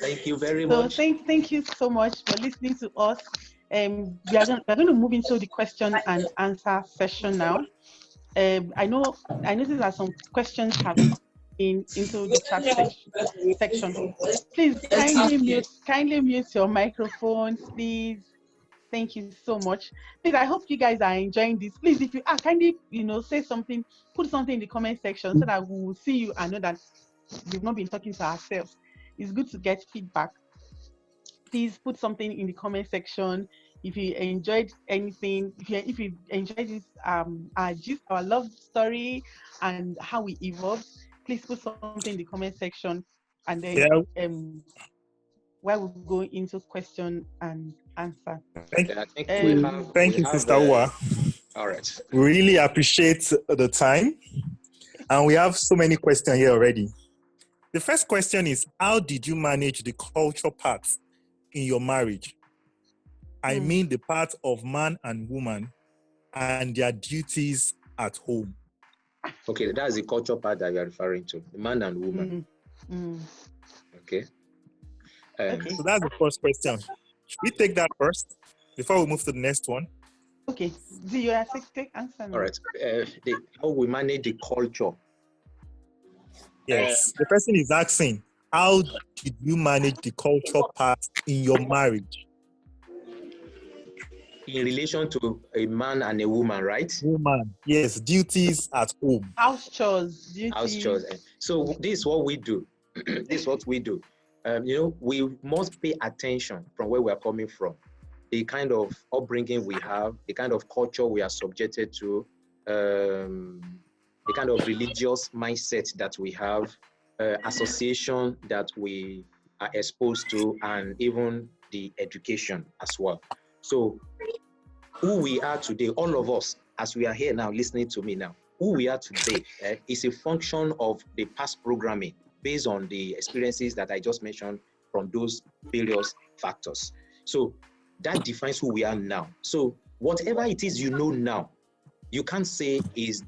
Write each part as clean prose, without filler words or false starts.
Thank you very So much. thank you so much for listening to us. We're going to move into the question and answer session now. I noticed that some questions have been into the chat section. Please kindly mute your microphones, please. Thank you so much. Please, I hope you guys are enjoying this. Please, if you are kindly, say something, put something in the comment section so that we will see you and know that we've not been talking to ourselves. It's good to get feedback. Please put something in the comment section. If you enjoyed anything, if you enjoyed this our love story and how we evolved, please put something in the comment section, and then where we go into question and answer. Thank you, Sister Uwa. All right. We really appreciate the time, and we have so many questions here already. The first question is, how did you manage the culture parts in your marriage? I mean the part of man and woman and their duties at home. Okay, that's the culture part that you are referring to, the man and woman. Okay. So that's the first question. Should we take that first before we move to the next one? Okay. Do you take answer now? All right. How we manage the culture. Yes. The person is asking, how did you manage the culture part in your marriage? In relation to a man and a woman, right? Woman, yes, duties at home. House chores, duties. House chores. So this is what we do. This is what we do. We must pay attention from where we are coming from, the kind of upbringing we have, the kind of culture we are subjected to, the kind of religious mindset that we have, association that we are exposed to, and even the education as well. So who we are today, all of us, as we are here now listening to me now, who we are today is a function of the past programming based on the experiences that I just mentioned from those various factors. So that defines who we are now. So whatever it is you know now, you can't say is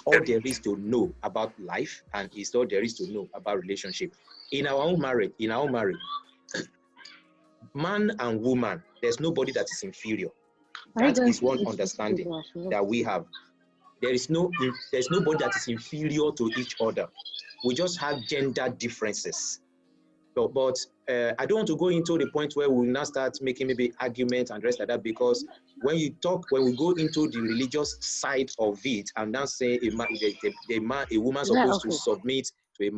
all there is to know about life and is all there is to know about relationship. In our own marriage, man and woman, there's nobody that is inferior. That is one understanding that we have. There's nobody that is inferior to each other. We just have gender differences. But I don't want to go into the point where we will now start making maybe arguments and rest like that, because when we go into the religious side of it and now say a woman supposed to submit to a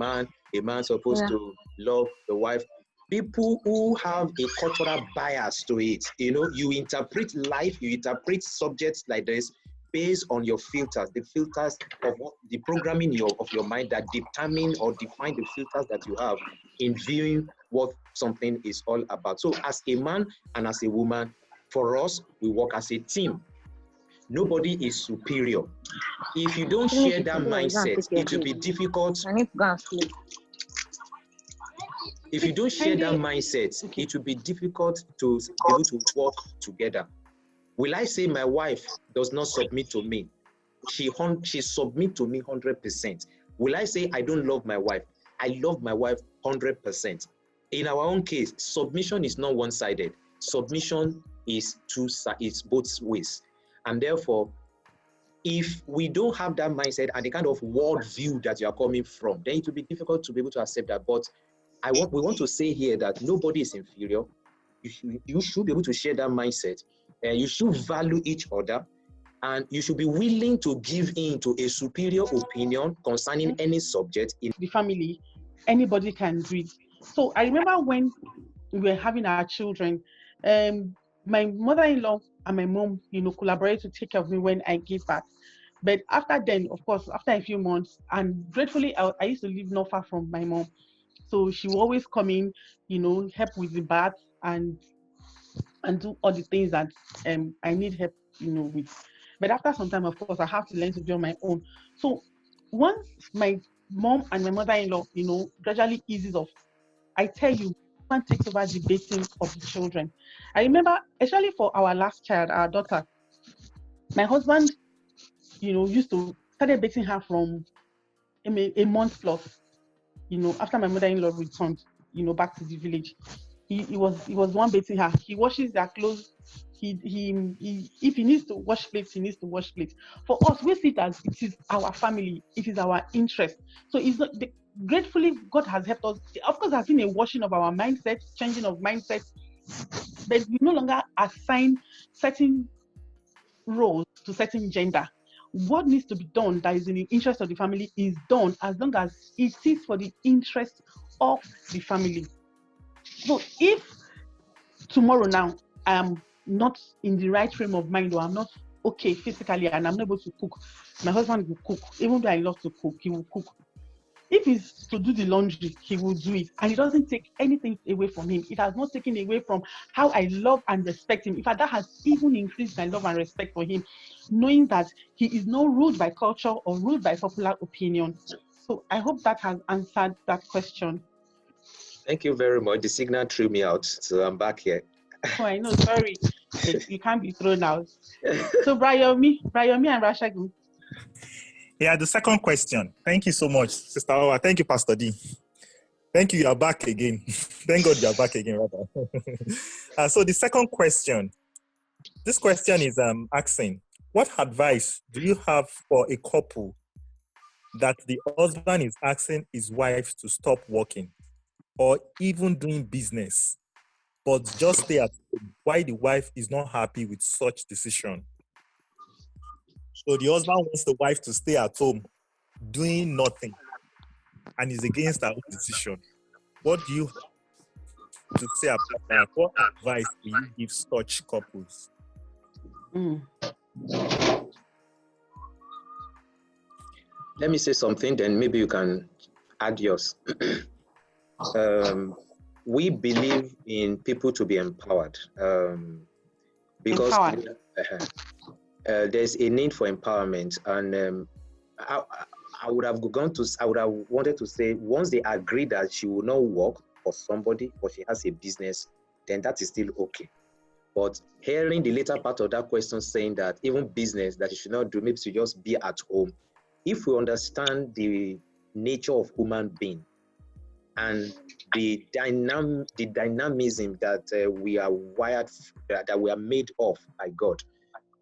man supposed to love the wife, people who have a cultural bias to it, you interpret life, you interpret subjects like this based on your filters, the filters of the programming of your mind that determine or define the filters that you have in viewing what something is all about. So as a man and as a woman, for us, we work as a team. Nobody is superior. If you don't share that mindset, it will be difficult. I need to go and sleep. If you don't share that mindset, it will be difficult to be able to work together. Will I say my wife does not submit to me? She submits to me 100%. Will I say I don't love my wife? I love my wife 100%. In our own case, submission is not one-sided. Submission is both ways. And therefore, if we don't have that mindset and the kind of worldview that you are coming from, then it will be difficult to be able to accept that. But we want to say here that nobody is inferior. You should be able to share that mindset. You should value each other, and you should be willing to give in to a superior opinion concerning any subject in the family. Anybody can do it. So I remember when we were having our children, my mother-in-law and my mom, collaborated to take care of me when I gave birth. But after then, of course, after a few months, and gratefully, I used to live not far from my mom. So she will always come in, help with the bath and do all the things that I need help, with. But after some time, of course, I have to learn to do on my own. So once my mom and my mother-in-law, gradually eases off, I tell you, one takes over the bathing of the children. I remember, especially for our last child, our daughter, my husband, started bathing her from a month plus, after my mother-in-law returned. back to the village. He was one bathing her. He washes their clothes. He if he needs to wash plates, he needs to wash plates. For us, we see it as it is our family, it is our interest. So it's not gratefully God has helped us. Of course, there's been a washing of our mindset, changing of mindset, but we no longer assign certain roles to certain gender. What needs to be done that is in the interest of the family is done, as long as it is for the interest of the family. So if tomorrow now I am not in the right frame of mind, or I'm not okay physically and I'm not able to cook, my husband will cook. Even though I love to cook, he will cook. If it's to do the laundry, he will do it. And it doesn't take anything away from him. It has not taken away from how I love and respect him. In fact, that has even increased my love and respect for him, knowing that he is not ruled by culture or ruled by popular opinion. So I hope that has answered that question. Thank you very much. The signal threw me out, so I'm back here. Oh, I know, sorry. You can't be thrown out. So Brayomi and Rashagu. Yeah, the second question. Thank you so much, Sister Awa. Thank you, Pastor D. Thank you, you are back again. Thank God you are back again, rather. So the second question. This question is asking, what advice do you have for a couple that the husband is asking his wife to stop working or even doing business, but just stay at home? Why the wife is not happy with such decision? So the husband wants the wife to stay at home doing nothing and is against her own decision. What do you have to say about that? What advice do you give such couples? Let me say something, then maybe you can add yours. We believe in people to be empowered, because there's a need for empowerment, and I would have wanted to say, once they agree that she will not work for somebody or she has a business, then that is still okay. But hearing the later part of that question saying that even business that she should not do, maybe to just be at home, if we understand the nature of human being and the dynamism that we are wired, that we are made of by God,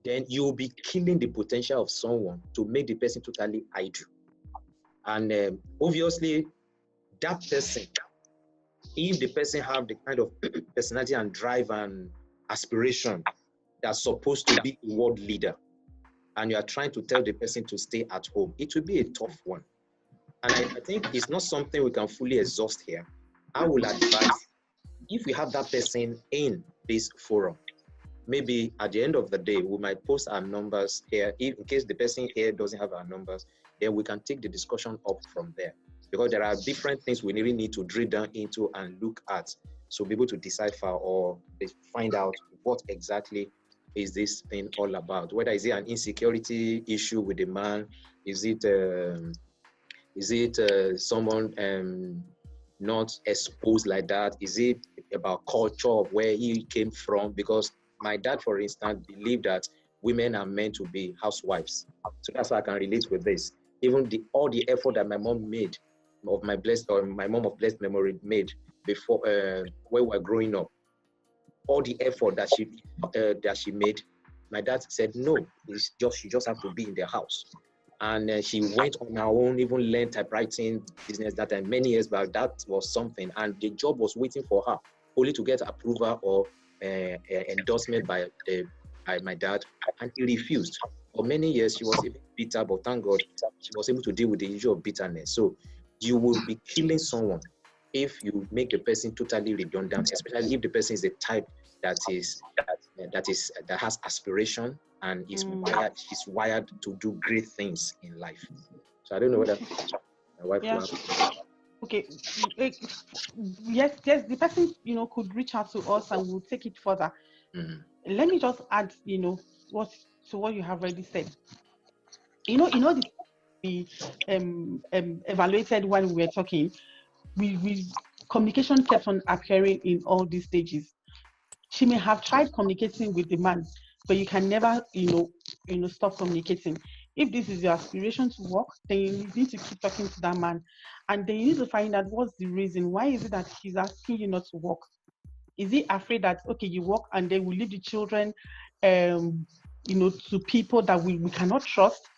then you'll be killing the potential of someone to make the person totally idle. And obviously, that person, if the person have the kind of personality and drive and aspiration that's supposed to be a world leader, and you are trying to tell the person to stay at home, it will be a tough one. And I think it's not something we can fully exhaust here. I will advise, if we have that person in this forum, maybe at the end of the day, we might post our numbers here. In case the person here doesn't have our numbers, then we can take the discussion up from there. Because there are different things we really need to drill down into and look at, so be able to decipher or find out what exactly is this thing all about. Whether is it an insecurity issue with the man? Is it someone not exposed like that? Is it about culture of where he came from? Because my dad, for instance, believed that women are meant to be housewives. So that's why I can relate with this. Even all the effort that my mom made, my mom of blessed memory made before when we were growing up, all the effort that she made, my dad said no. She just have to be in the house. And she went on her own, even learned typewriting business that time, many years back. That was something, and the job was waiting for her, only to get approval or endorsement by my dad, and he refused. For many years, she was even bitter, but thank God she was able to deal with the issue of bitterness. So you will be killing someone if you make the person totally redundant, especially if the person is the type that has aspiration and is wired to do great things in life. So I don't know whether my wife will have. Okay. Yes, the person could reach out to us and we'll take it further. Let me just add, what you have already said. We evaluated while we were talking. We communication kept on appearing in all these stages. She may have tried communicating with the man, but you can never, stop communicating. If this is your aspiration to work, then you need to keep talking to that man. And then you need to find out what's the reason. Why is it that he's asking you not to work? Is he afraid that, okay, you work and then we leave the children, to people that we cannot trust?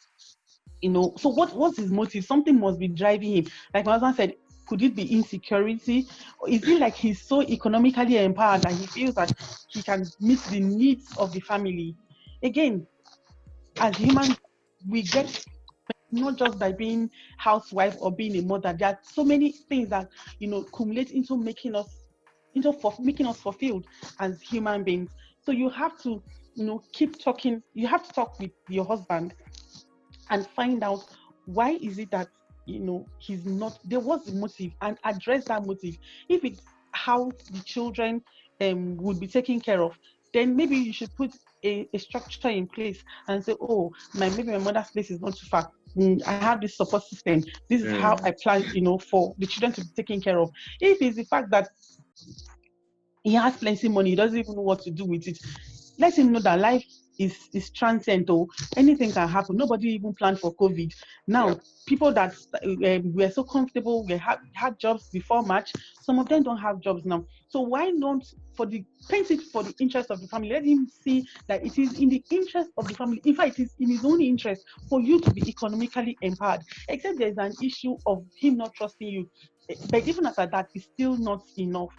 So what's his motive? Something must be driving him. Like my husband said, could it be insecurity? Or is it like he's so economically empowered that he feels that he can meet the needs of the family? Again, as humans, we get not just by being housewife or being a mother. There are so many things that accumulate into making us fulfilled as human beings. So you have to keep talking. You have to talk with your husband and find out why is it that he's not there. What's the motive, and address that motive. If it's how the children would be taken care of, then maybe you should put a structure in place and say, oh, maybe my mother's place is not too far. I have this support system. This is how I plan, for the children to be taken care of. If it's the fact that he has plenty of money, he doesn't even know what to do with it, let him know that life is transient. Or anything can happen. Nobody even planned for COVID. Now, people that were so comfortable, they had jobs before March, some of them don't have jobs now. So why not paint it for the interest of the family? Let him see that it is in the interest of the family. In fact, it is in his own interest for you to be economically empowered. Except there's an issue of him not trusting you. But even after that, it's still not enough.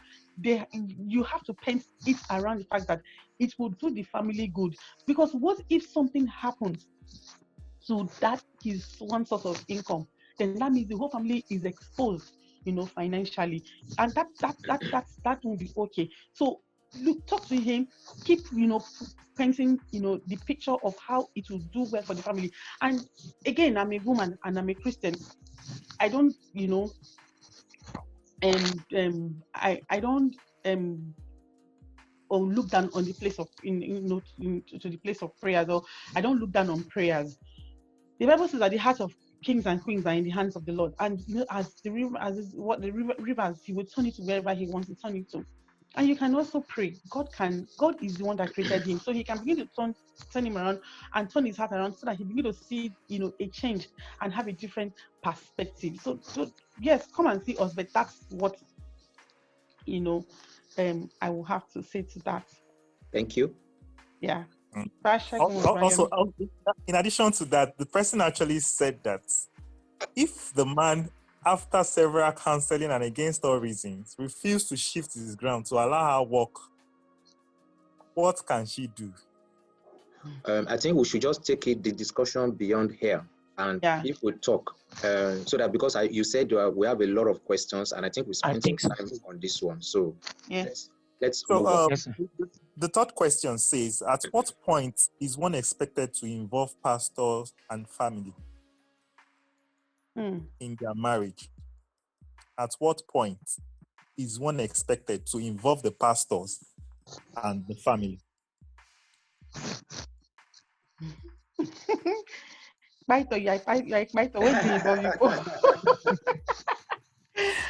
You have to paint it around the fact that it will do the family good. Because what if something happens to that his one source of income? Then that means the whole family is exposed, financially, and that won't be okay. So look, talk to him, keep painting the picture of how it will do well for the family. And again, I'm a woman and I'm a Christian. I don't I don't or look down on the place of to the place of prayers, or I don't look down on prayers. The Bible says that the hearts of kings and queens are in the hands of the Lord, and as the river, rivers, He will turn it to wherever He wants to turn it to. And you can also pray. God is the one that created him, so He can begin to turn him around and turn his heart around, so that he begin to see a change and have a different perspective. So yes, come and see us. But that's what I will have to say to that. Thank you. Yeah. Also, in addition to that, the person actually said that if the man, after several counseling and against all reasons, refused to shift his ground to allow her work, what can she do? I think we should just take the discussion beyond here, and if we talk, so that, because you said we have a lot of questions, and I think we spent some time on this one. So let's move on. The third question says, at what point is one expected to involve pastors and family in their marriage? At what point is one expected to involve the pastors and the family?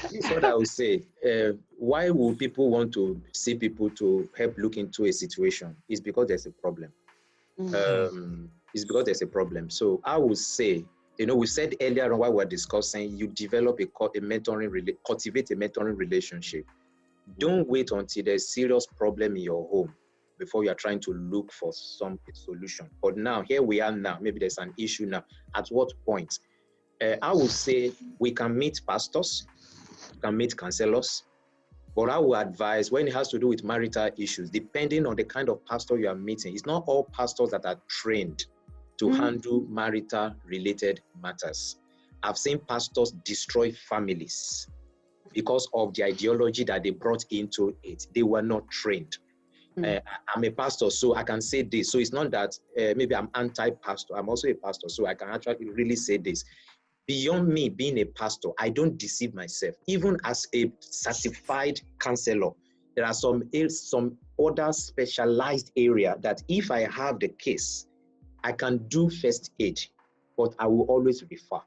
This is what I would say. Why would people want to see people to help look into a situation? It's because there's a problem. It's because there's a problem. So I would say, we said earlier on while we were discussing, you develop cultivate a mentoring relationship. Don't wait until there's serious problem in your home before you are trying to look for some solution. But now, here we are now, maybe there's an issue now. At what point? I would say we can meet pastors, can meet counselors, but I would advise, when it has to do with marital issues, depending on the kind of pastor you are meeting, it's not all pastors that are trained to handle marital related matters. I've seen pastors destroy families because of the ideology that they brought into it. They were not trained. I'm a pastor, so I can say this. So it's not that maybe I'm anti-pastor. I'm also a pastor, so I can actually really say this. Beyond me being a pastor, I don't deceive myself. Even as a certified counselor, there are some other specialized area that if I have the case, I can do first aid, but I will always refer.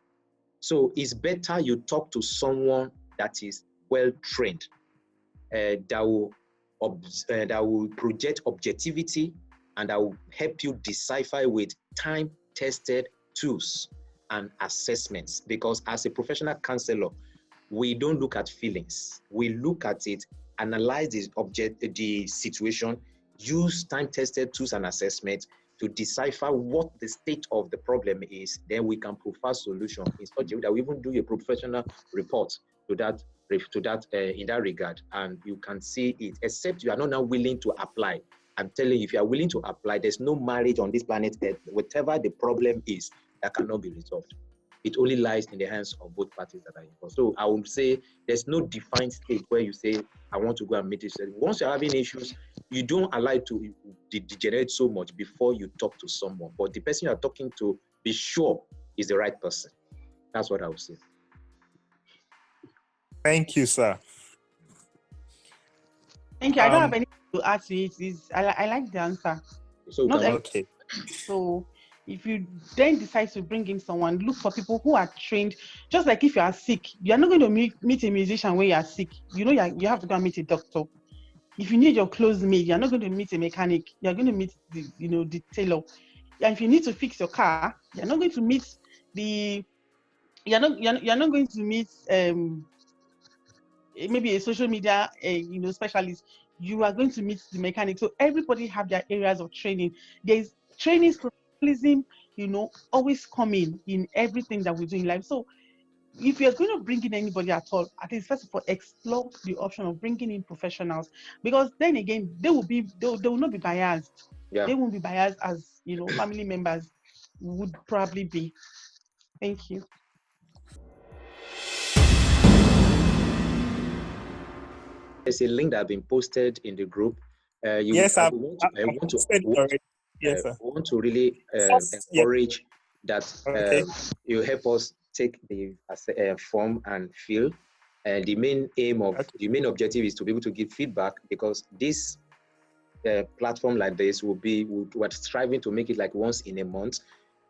So it's better you talk to someone that is well trained, that will project objectivity, and that will help you decipher with time-tested tools and assessments, because as a professional counselor, we don't look at feelings. We look at it, analyze the situation, use time-tested tools and assessments to decipher what the state of the problem is. Then we can provide solution in such a way that we even do a professional report to that in that regard, and you can see it. Except you are not now willing to apply. I'm telling you, if you are willing to apply, there's no marriage on this planet Earth, whatever the problem is, that cannot be resolved. It only lies in the hands of both parties that are involved. So I would say there's no defined state where you say, I want to go and meet this. Once you're having issues, you don't allow it to degenerate so much before you talk to someone. But the person you're talking to, be sure is the right person. That's what I would say. Thank you, sir. Thank you. I don't have anything to add to it. I like the answer. So okay. So if you then decide to bring in someone, look for people who are trained. Just like if you are sick, you're not going to meet a musician when you are sick. You have to go and meet a doctor. If you need your clothes made, you're not going to meet a mechanic. You're going to meet the tailor. And if you need to fix your car, you're not going to meet you're not going to meet maybe a social media specialist. You are going to meet the mechanic. So everybody have their areas of training. There's training, professionalism, always coming in everything that we do in life. So if you're going to bring in anybody at all, I think first of all, explore the option of bringing in professionals, because then again, they will not be biased. Yeah. They won't be biased as family members would probably be. Thank you. There's a link that has been posted in the group. Yes, I want to really encourage that you help us take the form and fill. The main objective is to be able to give feedback, because this platform like this we're striving to make it like once in a month.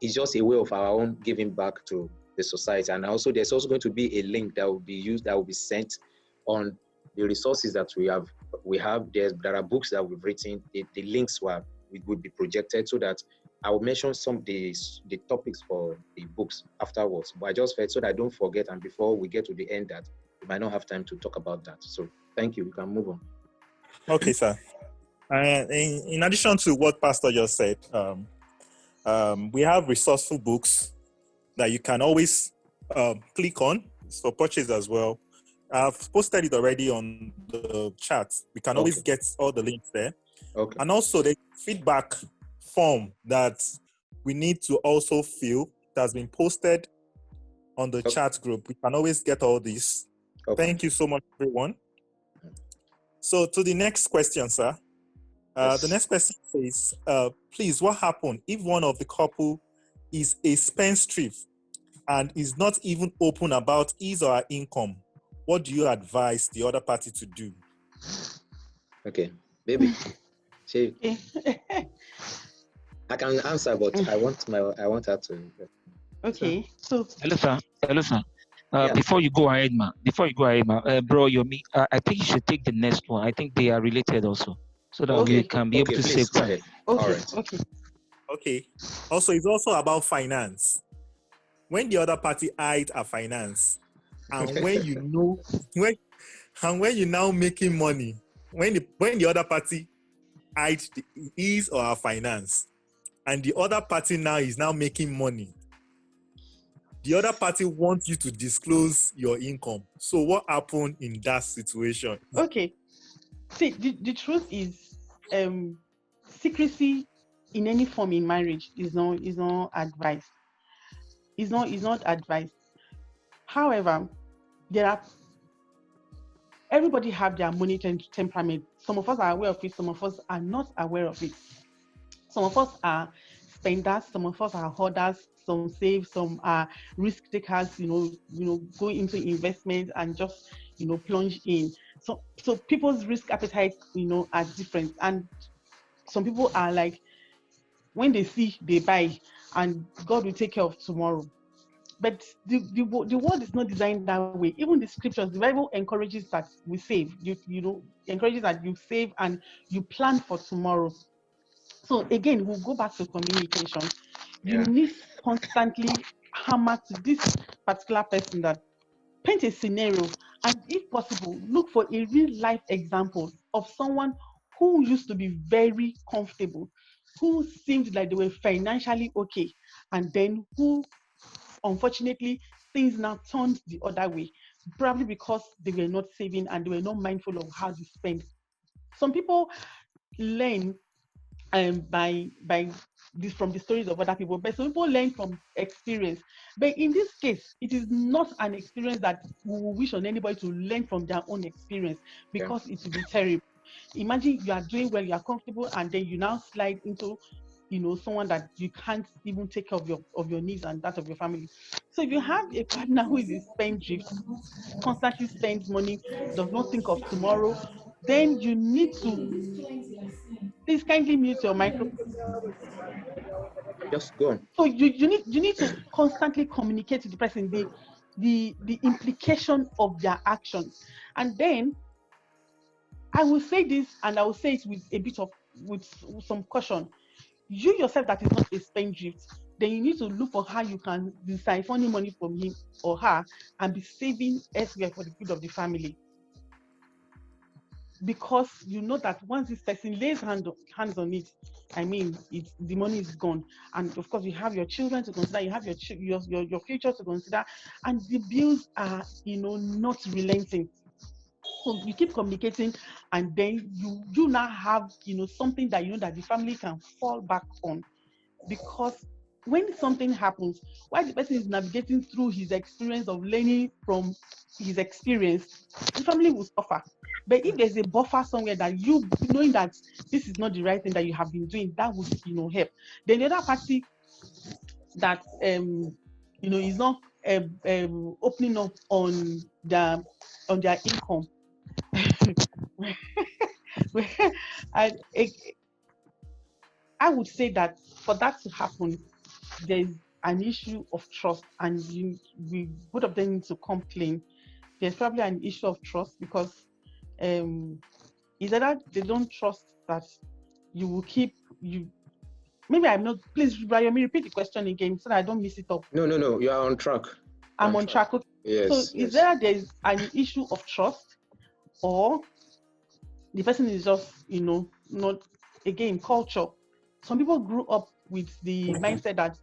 It's just a way of our own giving back to the society. And also there's also going to be a link that will be used, that will be sent on the resources that we have. There are books that we've written. The links would be projected, so that I will mention some of the topics for the books afterwards. But I just felt so that I don't forget, and before we get to the end, that we might not have time to talk about that. So thank you. We can move on. Okay, sir. In addition to what Pastor just said, we have resourceful books that you can always click on for purchase as well. I've posted it already on the chat. We can always get all the links there. Okay. And also the feedback form that we need to also fill, that has been posted on the chat group. We can always get all this. Thank you so much, everyone. So to the next question, sir. Yes. The next question says, please, what happens if one of the couple is a spendthrift and is not even open about his or her income? What do you advise the other party to do? Okay, baby. I can answer, but I want her to. Okay. So hello, sir. Before you go ahead, ma. Bro, I think you should take the next one. I think they are related also, so that we can be able to save time. Okay. All right. Okay. Also, it's also about finance. When the other party hides a finance, and when you now making money, when the other party hides his or her finance, and the other party now is now making money, the other party wants you to disclose your income. So what happened in that situation? Okay. See, the truth is, secrecy in any form in marriage is not advised. It's not advised. However, everybody have their money temperament. Some of us are aware of it, some of us are not aware of it. Some of us are spenders, some of us are hoarders, some save, some are risk takers, go into investment and just plunge in. So people's risk appetites are different, and some people are like, when they see, they buy, and God will take care of tomorrow. But the world is not designed that way. Even the scriptures, the Bible encourages that we save. Encourages that you save and you plan for tomorrow. So again, we'll go back to communication. you need constantly hammer to this particular person that paint a scenario, and if possible, look for a real life example of someone who used to be very comfortable, who seemed like they were financially okay, and then who, unfortunately, things now turned the other way, probably because they were not saving and they were not mindful of how to spend. Some people learn by this from the stories of other people, but some people learn from experience. But in this case, it is not an experience that we will wish on anybody to learn from their own experience, because it will be terrible. Imagine you are doing well, you are comfortable, and then you now slide into, someone that you can't even take care of your needs and that of your family. So if you have a partner who is a spendthrift, constantly spends money, does not think of tomorrow, then you need to, please kindly mute your microphone. Just go on. So you need to constantly communicate to the person the implication of their actions. And then I will say this, and I will say it with some caution. You yourself that is not a spendthrift, then you need to look for how you can siphon money from him or her and be saving elsewhere for the good of the family. Because you know that once this person lays hands on it, I mean, the money is gone. And of course, you have your children to consider, you have your future to consider, and the bills are, not relenting. So you keep communicating, and then you do not have, something that that the family can fall back on. Because when something happens, while the person is navigating through his experience of learning from his experience, the family will suffer. But if there's a buffer somewhere that you knowing that this is not the right thing that you have been doing, that would help. Then the other party that is not opening up on their income. I would say that for that to happen, there's an issue of trust, and we both of them need to come clean. There's probably an issue of trust, because is that they don't trust that you will keep you. Maybe I'm not. Please, Brian, repeat the question again so that I don't miss it up. No, you are on track. I'm on track. Okay. Yes. So is there's an issue of trust, or the person is just not, again, culture. Some people grew up with the mindset that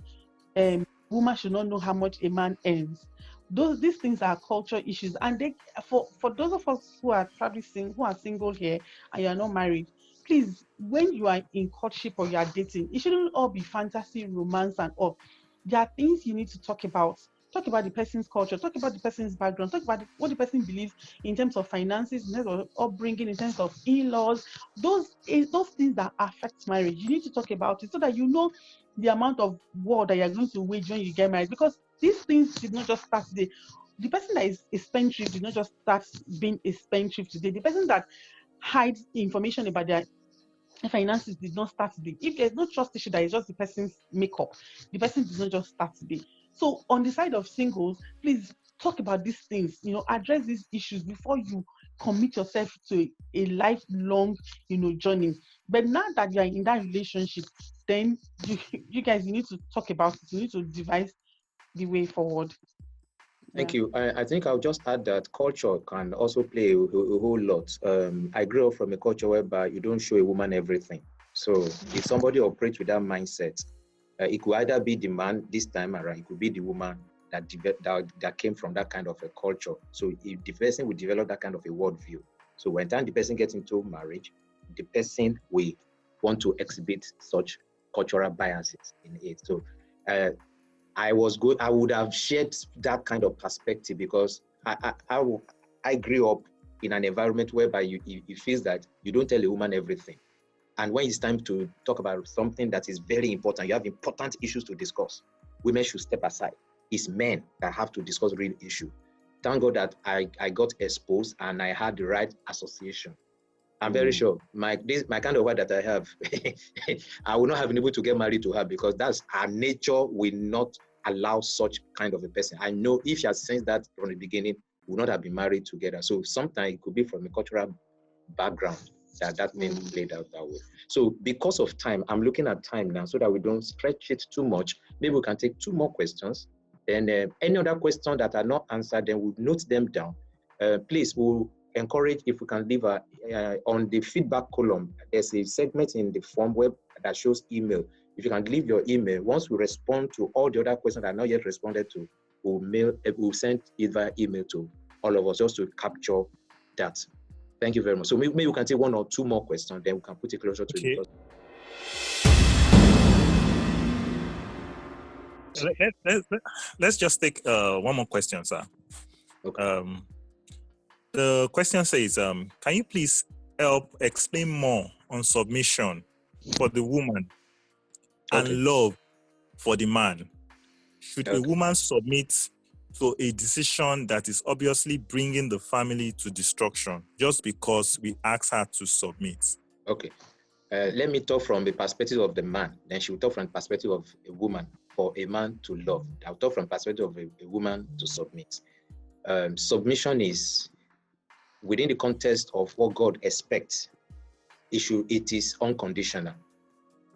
woman should not know how much a man earns. These things are culture issues, and they for those of us who are probably who are single here and you are not married, please, when you are in courtship or you are dating, it shouldn't all be fantasy, romance, and all. There are things you need to talk about. Talk about the person's culture, talk about the person's background, talk about what the person believes in terms of finances, in terms of upbringing, in terms of in-laws, those things that affect marriage. You need to talk about it so that you know the amount of war that you're going to wage when you get married, because these things did not just start today. The person that is a spendthrift did not just start being a spendthrift today. The person that hides information about their finances did not start today. If there's no trust issue, that is just the person's makeup, the person did not just start today. So on the side of singles, please talk about these things, address these issues before you commit yourself to a lifelong, journey. But now that you are in that relationship, then you guys, you need to talk about it. You need to devise the way forward. Thank you. I think I'll just add that culture can also play a whole lot. I grew up from a culture whereby you don't show a woman everything. So if somebody operates with that mindset, it could either be the man this time around, it could be the woman that came from that kind of a culture. So if the person will develop that kind of a worldview, so when time the person gets into marriage, the person will want to exhibit such cultural biases in it. So I would have shared that kind of perspective, because I grew up in an environment whereby you feel that you don't tell a woman everything. And when it's time to talk about something that is very important, you have important issues to discuss, women should step aside. It's men that have to discuss real issue. Thank God that I got exposed and I had the right association. I'm very sure my kind of wife that I have, I will not have been able to get married to her, because that's our nature will not allow such kind of a person. I know if she has sensed that from the beginning, we would not have been married together. So sometimes it could be from a cultural background that thing played out that way. So because of time, I'm looking at time now so that we don't stretch it too much. Maybe we can take 2 more questions. Then any other question that are not answered, then we'll note them down. Please, we'll encourage if we can leave on the feedback column. There's a segment in the form web that shows email. If you can leave your email, once we respond to all the other questions that are not yet responded to, we'll send either email to all of us just to capture that. Thank you very much. So maybe we can take 1 or 2 more questions, then we can put it closer to okay. Let's just take 1 more question, sir. Okay. The question says, can you please help explain more on submission for the woman and love for the man? Should a woman submit to a decision that is obviously bringing the family to destruction just because we ask her to submit? Okay. Let me talk from the perspective of the man. Then she will talk from the perspective of a woman for a man to love. I'll talk from the perspective of a woman to submit. Submission is within the context of what God expects. It is unconditional.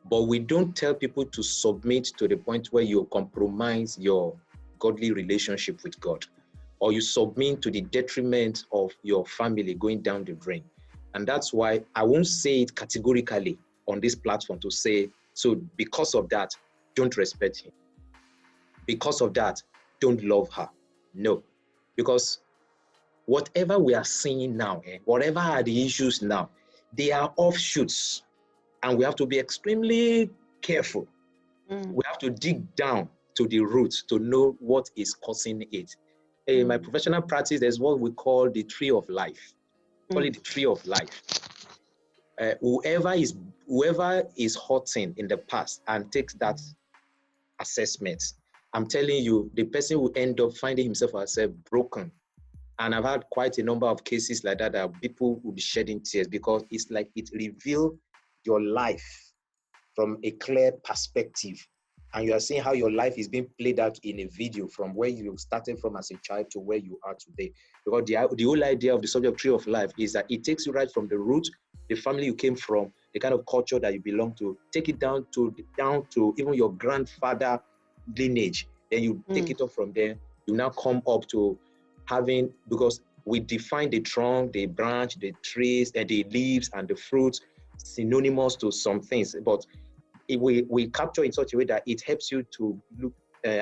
But we don't tell people to submit to the point where you compromise your godly relationship with God, or you submit to the detriment of your family going down the drain. And that's why I won't say it categorically on this platform to say, so because of that, don't respect him. Because of that, don't love her. No, because whatever we are seeing now, whatever are the issues now, they are offshoots. And we have to be extremely careful. We have to dig down to the roots to know what is causing it. In my professional practice, there's what we call the tree of life. Call it the tree of life. Whoever is hurting in the past and takes that assessment, I'm telling you, the person will end up finding himself or herself broken. And I've had quite a number of cases like that people will be shedding tears because it's like it reveals your life from a clear perspective. And you are seeing how your life is being played out in a video from where you started from as a child to where you are today. Because the whole idea of the subject tree of life is that it takes you right from the root, the family you came from, the kind of culture that you belong to, take it down to even your grandfather lineage. Then you take it up from there. You now come up to having, because we define the trunk, the branch, the trees, and the leaves and the fruits synonymous to some things, but we capture in such a way that it helps you to look,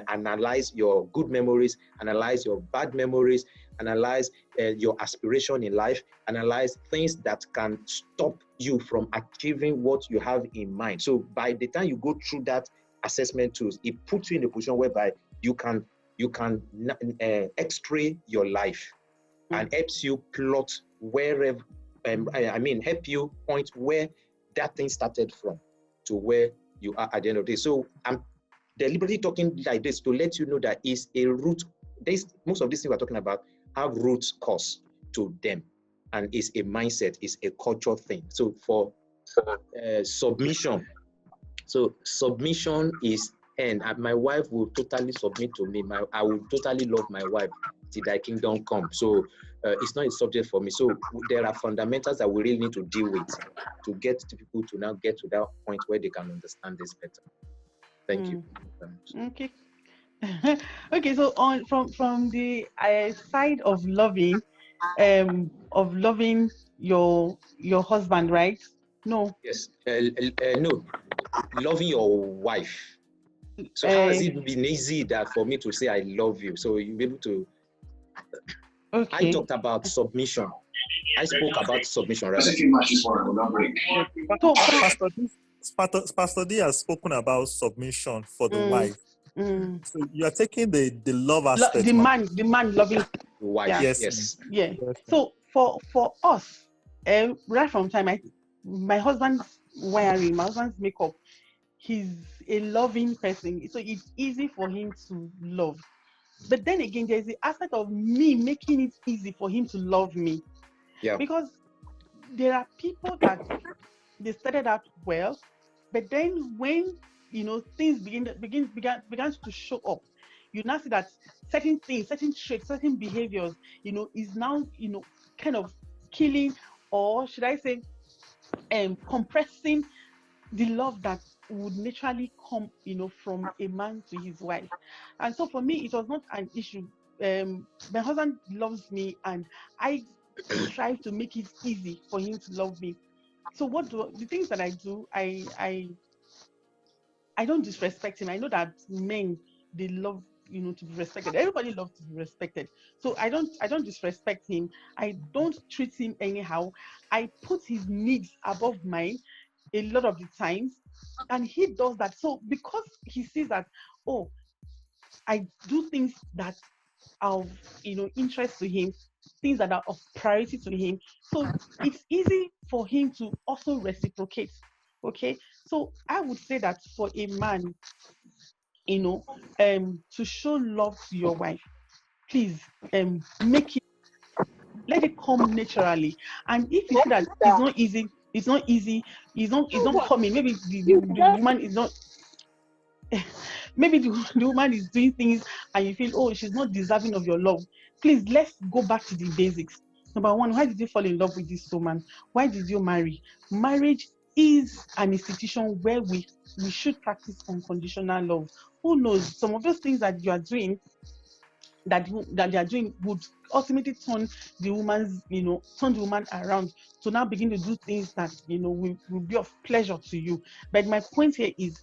analyze your good memories, analyze your bad memories, analyze your aspiration in life, analyze things that can stop you from achieving what you have in mind. So by the time you go through that assessment tools, it puts you in a position whereby you can x-ray your life and helps you plot wherever, help you point where that thing started from to where you are at the end of the day. So I'm deliberately talking like this to let you know that it's a root. Most of these things we're talking about have root cause to them, and it's a mindset, it's a cultural thing. So for submission, so submission is, and my wife will totally submit to me. I will totally love my wife till thy kingdom come. So it's not a subject for me. So there are fundamentals that we really need to deal with to get to people to now get to that point where they can understand this better. Thank you. Okay. Okay. So from the side of loving your husband, right? No. Yes. No. Loving your wife. So how has it been easy that for me to say I love you? So you'll be able to. Okay. I talked about submission. I spoke about submission, right? Pastor D has spoken about submission for the wife. So you are taking the love aspect. The man loving the wife. Yeah. Yes. Yeah. So for us, right from time, my husband's wiring, my husband's makeup, he's a loving person, so it's easy for him to love. But then again, there's the aspect of me making it easy for him to love me. Yeah. Because there are people that they started out well, but then when things began to show up, you now see that certain things, certain traits, certain behaviors, is now kind of killing, or should I say, compressing the love that would naturally come, from a man to his wife. And so for me, it was not an issue. My husband loves me, and I strive to make it easy for him to love me. So the things that I do, I don't disrespect him. I know that men, they love, to be respected. Everybody loves to be respected. So I don't disrespect him. I don't treat him anyhow. I put his needs above mine a lot of the times, and he does that. So because he sees that, oh, I do things that are of, interest to him, things that are of priority to him. So it's easy for him to also reciprocate. Okay. So I would say that for a man, to show love to your wife, please, make it, let it come naturally. And if you see that it's not easy, it's not coming, maybe the woman is not, maybe the woman is doing things and you feel, oh, she's not deserving of your love, please, let's go back to the basics. Number one, why did you fall in love with this woman? Why did you marry? Marriage is an institution where we should practice unconditional love. Who knows, some of those things that you are doing, that they are doing, would ultimately turn the woman around to now begin to do things that will be of pleasure to you. But my point here is,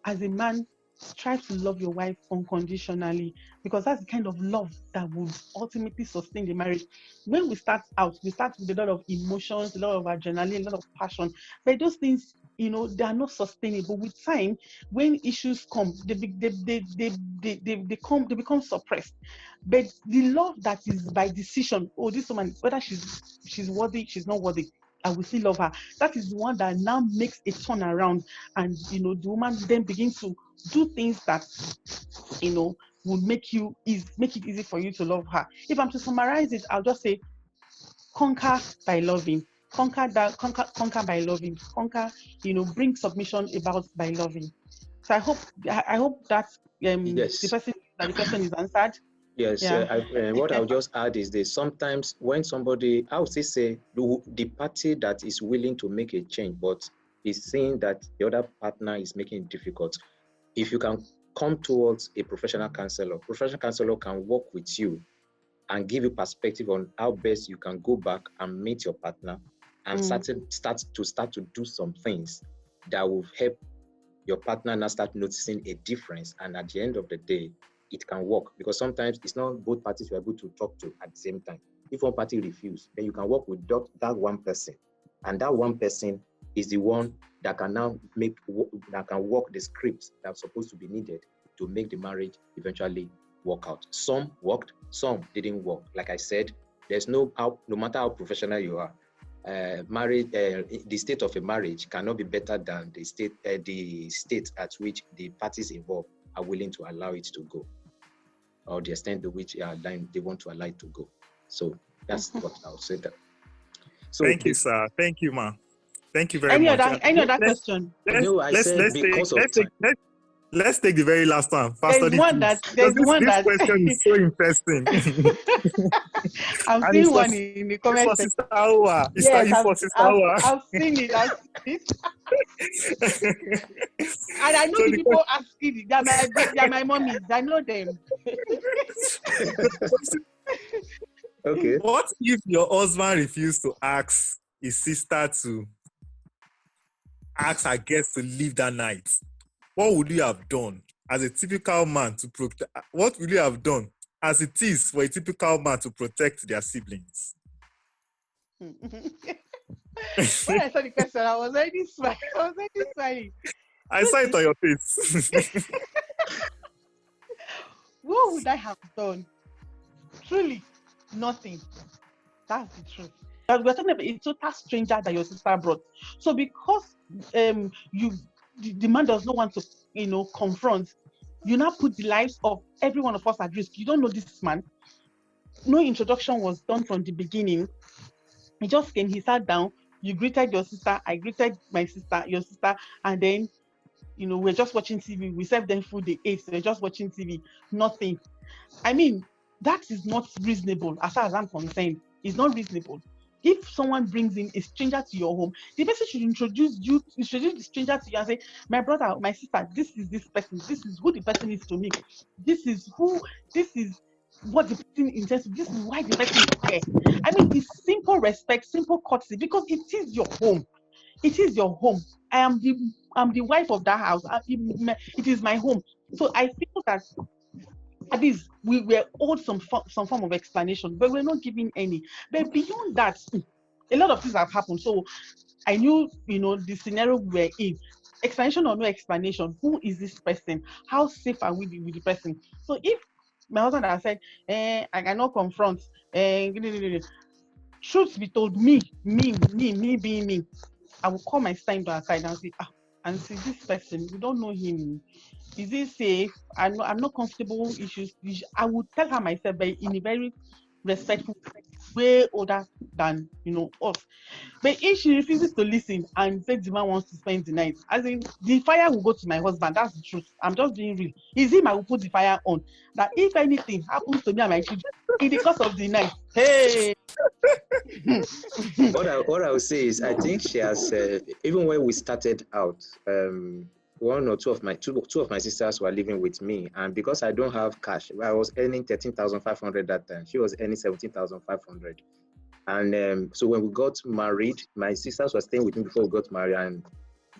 as a man, strive to love your wife unconditionally, because that's the kind of love that will ultimately sustain the marriage. When we start with a lot of emotions, a lot of adrenaline, a lot of passion, but those things, they are not sustainable. With time, when issues come, they become suppressed. But the love that is by decision, oh, this woman, whether she's worthy, she's not worthy, I will still love her. That is the one that now makes a turnaround, and the woman then begins to do things that would make it easy for you to love her. If I'm to summarize it, I'll just say, conquer by loving. Conquer by loving. Bring submission about by loving. So I hope that Yes. the question is answered. Yes, Yeah. what I'll just add is this: sometimes when somebody, I would say the party that is willing to make a change, but is seeing that the other partner is making it difficult, if you can come towards a professional counselor can work with you and give you perspective on how best you can go back and meet your partner and start to do some things that will help your partner now start noticing a difference. And at the end of the day, it can work, because sometimes it's not both parties you are able to talk to at the same time. If one party refuses, then you can work with that one person, and that one person is the one that can now work the scripts that's supposed to be needed to make the marriage eventually work out. Some worked, some didn't work. Like I said, there's no matter how professional you are, the state of a marriage cannot be better than the state at which the parties involved are willing to allow it to go, or the extent to which they want to allow it to go. So that's what I would say. That. So thank you, sir. Thank you, ma. Thank you very much. Any other question? Let's take the very last one. There's one that this question is so interesting. I'm seeing one in the comment section. Sister Awa. Yes, I've seen it. And I know the people asking it. They're my mommies. I know them. Okay. What if your husband refused to ask his sister to ask her guests to leave that night? What would you have done as a typical man to protect? What would you have done as it is for a typical man to protect their siblings? When I saw the question, I was already smiling. I saw it on your face. What would I have done? Truly, nothing. That's the truth. We're talking about a total stranger that your sister brought. So because the man does not want to, confront, you now put the lives of every one of us at risk. You don't know this man. No introduction was done from the beginning. He just came, he sat down, you greeted your sister, I greeted my sister, your sister, and then, we're just watching TV. We served them food, they ate, they're just watching TV. Nothing. I mean, that is not reasonable as far as I'm concerned. It's not reasonable. if someone brings in a stranger to your home, the person should introduce the stranger to you and say, my brother, my sister, this is this person, this is who the person is to me, this is what the person intends to, this is why the person is there. I mean, it's simple respect, simple courtesy, because it is your home. It is your home. I'm the wife of that house. It is my home. So I feel that at least we were owed some form of explanation, but we're not giving any. But beyond that, a lot of things have happened. So I knew, the scenario we're in. Explanation or no explanation, who is this person? How safe are we with the person? So if my husband has said, I cannot confront, truth be told, me being me, I will call my sister into aside and say, this person, we don't know him. Is he safe? I'm not comfortable. I would tell her myself, but in a very respectful, way older than us. But if she refuses to listen and says the man wants to spend the night, as in the fire will go to my husband. That's the truth. I'm just being real. It's him I will put the fire on. That if anything happens to me and my children in the course of the night, hey. What I would say is, I think she has even when we started out, one or two of my sisters were living with me, and because I don't have cash, I was earning 13,500 that time. She was earning 17,500, and so when we got married, my sisters were staying with me before we got married, and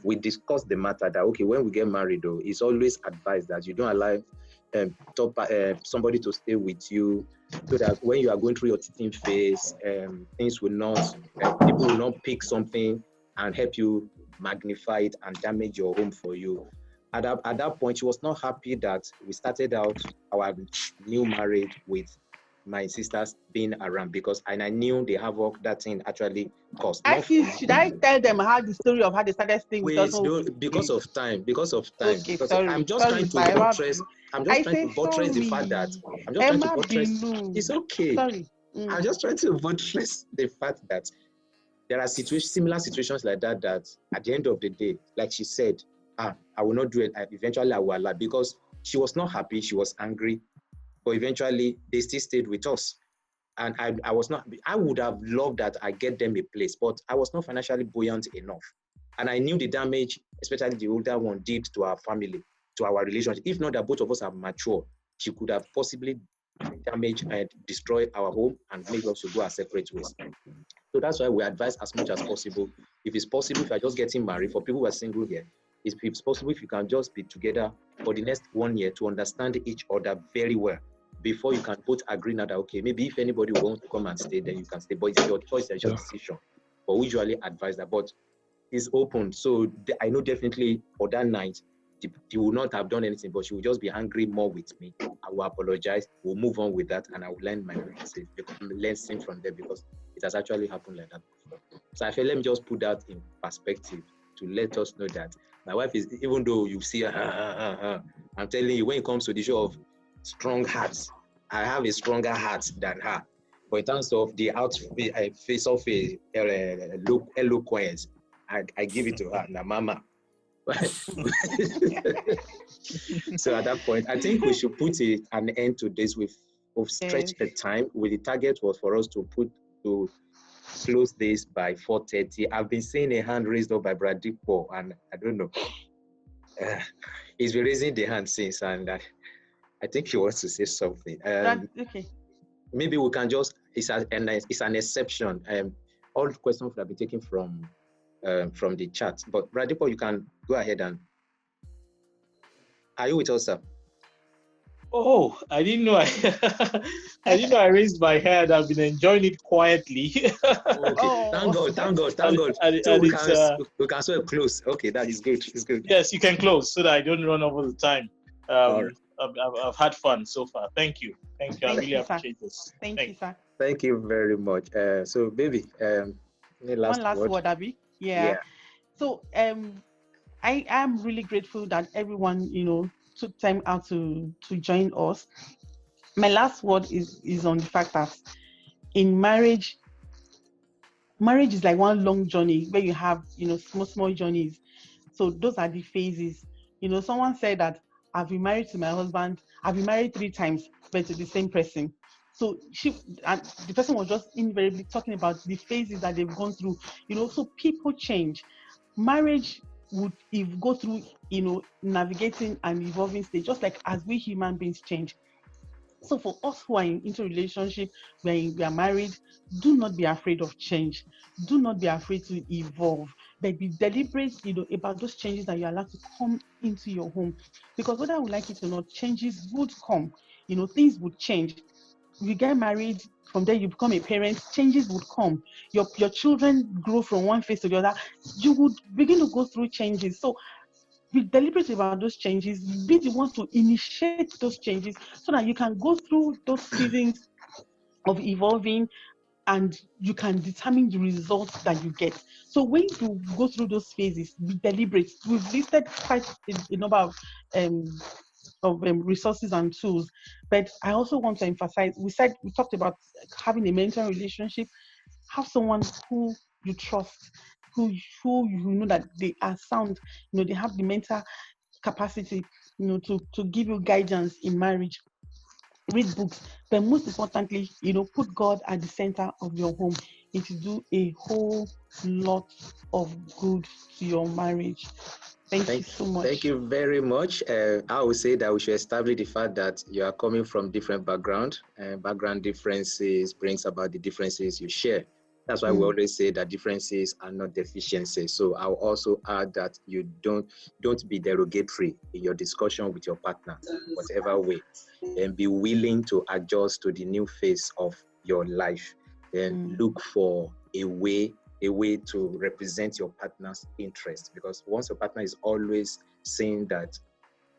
we discussed the matter that okay, when we get married, though, it's always advised that you don't allow somebody to stay with you, so that when you are going through your teething phase, things will not, people will not pick something and help you magnify it and damage your home for you. At that point, she was not happy that we started out our new marriage with my sisters being around, because and I knew the havoc that thing actually caused. Should I tell them how the story of how they started staying with us? Because of time. Okay, because sorry. I'm just trying to buttress. I'm just trying to buttress the fact that it's okay. Sorry. I'm just trying to buttress the fact that there are similar situations like that at the end of the day, like she said, I will not do it. Eventually I will allow, because she was not happy, she was angry, but eventually they still stayed with us. And I was not, I would have loved that I get them a place, but I was not financially buoyant enough. And I knew the damage, especially the older one, did to our family, to our relationship. If not that both of us are mature, she could have possibly damaged and destroyed our home and made us to go our separate ways. So that's why we advise as much as possible. If it's possible, if you're just getting married, for people who are single here, if it's possible, if you can just be together for the next 1 year to understand each other very well, before you can both agree now that, okay, maybe if anybody wants to come and stay, then you can stay. But it's your choice, it's your decision. But we usually advise that, but it's open. So I know definitely for that night, she will not have done anything, but she will just be angry more with me. I will apologize. We'll move on with that, and I will learn my lesson from there, because it has actually happened like that before. So I feel, let me just put that in perspective to let us know that my wife is, even though you see her, I'm telling you, when it comes to the issue of strong hearts, I have a stronger heart than her. But in terms of the face of eloquence, I give it to her, na mama. So at that point, I think we should put an end to this. We've stretched the time. With the target was for us to close this by 4:30. I've been seeing a hand raised up by Bradipo, and I don't know. He's been raising the hand since, and I think he wants to say something. Okay. Maybe we can just, it's an exception. All questions will be taken from the chat. But Bradipo, you can go ahead and. Are you with us, sir? Oh, I didn't know I didn't know I raised my hand. I've been enjoying it quietly. Okay. Thank God. So we can sort of close. Okay, that is good. It's good. Yes, you can close so that I don't run over the time. I've had fun so far. Thank you. I really appreciate this. Thank you, sir. Thank you very much. So, baby, one last word, Abby. Yeah. So, I am really grateful that everyone, took time out to join us. My last word is on the fact that in marriage is like one long journey where you have, small journeys. So those are the phases. Someone said that I've been married to my husband. I've been married 3 times, but to the same person. So and the person was just invariably talking about the phases that they've gone through, so people change. Marriage would go through, navigating and evolving stage, just like as we human beings change. So for us who are into relationship, when we are married, do not be afraid of change. Do not be afraid to evolve, but be deliberate, about those changes that you're allowed to come into your home. Because whether we like it or not, changes would come. Things would change. You get married, from there you become a parent, changes would come. Your children grow from one phase to the other. You would begin to go through changes. So be deliberate about those changes, be the one to initiate those changes so that you can go through those seasons of evolving and you can determine the results that you get. So when you go through those phases, be deliberate. We've listed quite a number of resources and tools, but I also want to emphasize, we talked about having a mentor relationship. Have someone who you trust, who you know that they are sound, they have the mental capacity, to give you guidance in marriage. Read books, but most importantly, put God at the center of your home. It will do a whole lot of good to your marriage. Thank you so much. Thank you very much. I would say that we should establish the fact that you are coming from different background, and background differences brings about the differences you share. That's why we always say that differences are not deficiencies. So I'll also add that you don't be derogatory in your discussion with your partner, whatever way, and be willing to adjust to the new phase of your life. And look for a way to represent your partner's interest, because once your partner is always saying that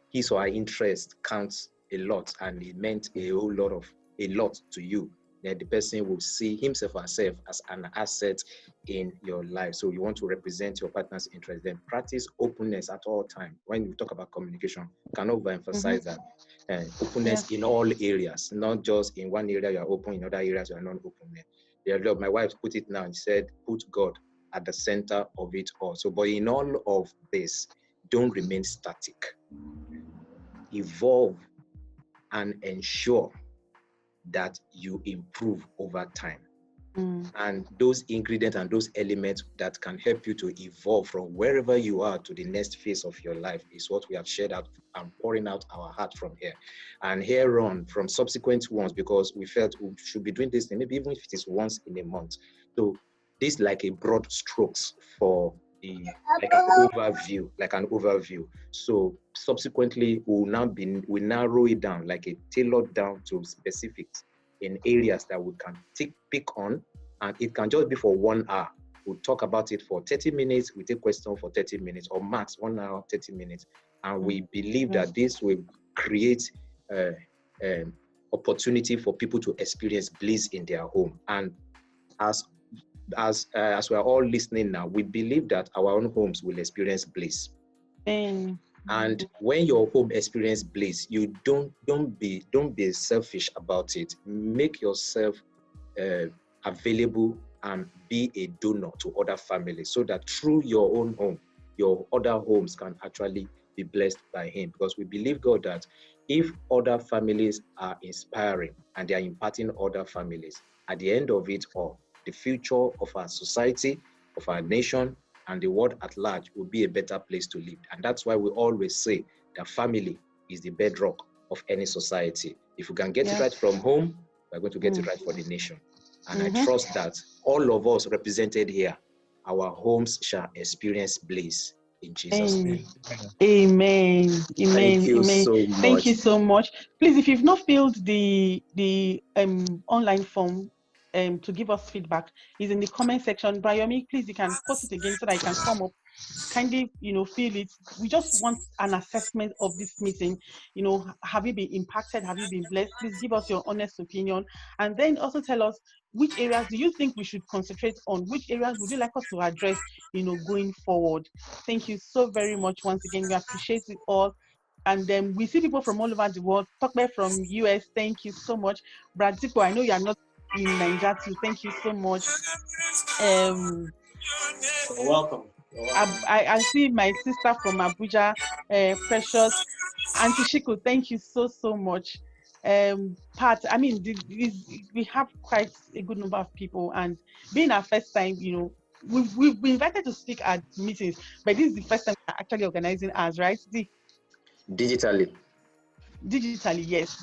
his or her interest counts a lot and it meant a lot to you, then the person will see himself or herself as an asset in your life. So you want to represent your partner's interest, then practice openness at all times. When we talk about communication, can overemphasize that. Openness in all areas, not just in one area you are open, in other areas you are not open. My wife put it now and said, put God at the center of it all. So, but in all of this, don't remain static. Evolve and ensure that you improve over time. And those ingredients and those elements that can help you to evolve from wherever you are to the next phase of your life is what we have shared out and pouring out our heart from here. And here on, from subsequent ones, because we felt we should be doing this, maybe even if it is once in a month. So this like a broad strokes for like an overview. So subsequently, we'll narrow it down, like a tailored down to specifics in areas that we can pick on, and it can just be for 1 hour. We'll talk about it for 30 minutes, we take questions for 30 minutes, or max 1 hour, 30 minutes. And we believe that this will create opportunity for people to experience bliss in their home. And as we are all listening now, we believe that our own homes will experience bliss. And when your home experience bliss, you don't be selfish about it. Make yourself available and be a donor to other families, so that through your own home, your other homes can actually be blessed by him. Because we believe, God, that if other families are inspiring and they are imparting other families, at the end of it all, the future of our society, of our nation, and the world at large will be a better place to live. And that's why we always say that family is the bedrock of any society. If we can get it right from home, we're going to get it right for the nation. And I trust that all of us represented here, our homes shall experience bliss in Jesus' name. Amen. Thank you so much. Thank you so much. Please, if you've not filled the online form to give us feedback, is in the comment section. Brayomi, please, you can post it again so that I can come up. Kindly, fill it. We just want an assessment of this meeting. Have you been impacted? Have you been blessed? Please give us your honest opinion, and then also tell us which areas do you think we should concentrate on. Which areas would you like us to address, going forward? Thank you so very much once again. We appreciate it all. And then we see people from all over the world. Talkback from US, thank you so much. Brad Tipo, I know you are not in Nigeria too. Thank you so much. You're welcome. I see my sister from Abuja, Precious. Auntie Shiko, thank you so much. part. I mean, we have quite a good number of people, and being our first time, we've been invited to speak at meetings, but this is the first time we're actually organizing ours, right? Digitally. Digitally, yes.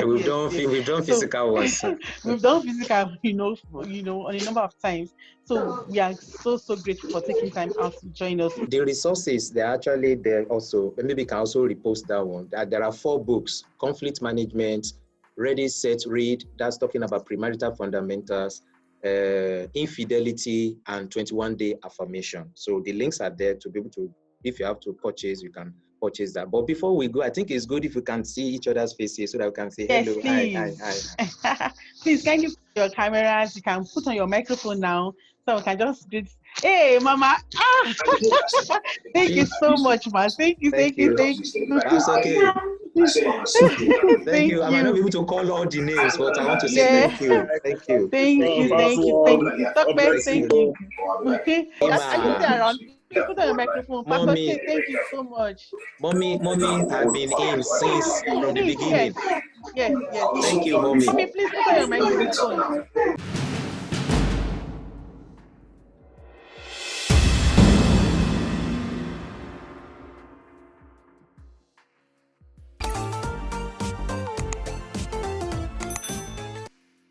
We've done physical ones. We've done physical, on a number of times. So we are so grateful for taking time out to join us. The resources, they're actually there also. Maybe we can also repost that one. There are 4 books: Conflict Management, Ready, Set, Read. That's talking about premarital fundamentals, Infidelity, and 21-day affirmation. So the links are there to be able to, if you have to purchase, you can purchase that. But before we go, I think it's good if we can see each other's faces so that we can say hello. Yes, hi. Please, can you put your cameras? You can put on your microphone now, so we can just greet. Hey, Mama. Thank you so much, ma. Thank you. That's okay. Thank you. I might not be able to call all the names, but I want to say thank you. Thank you. Thank you. Thank you. Okay. Are you still around? Put on your microphone. Mommy, thank you so much. Mommy had been in since from the beginning. Yes. Thank you, Mommy. Mommy, please put on your microphone.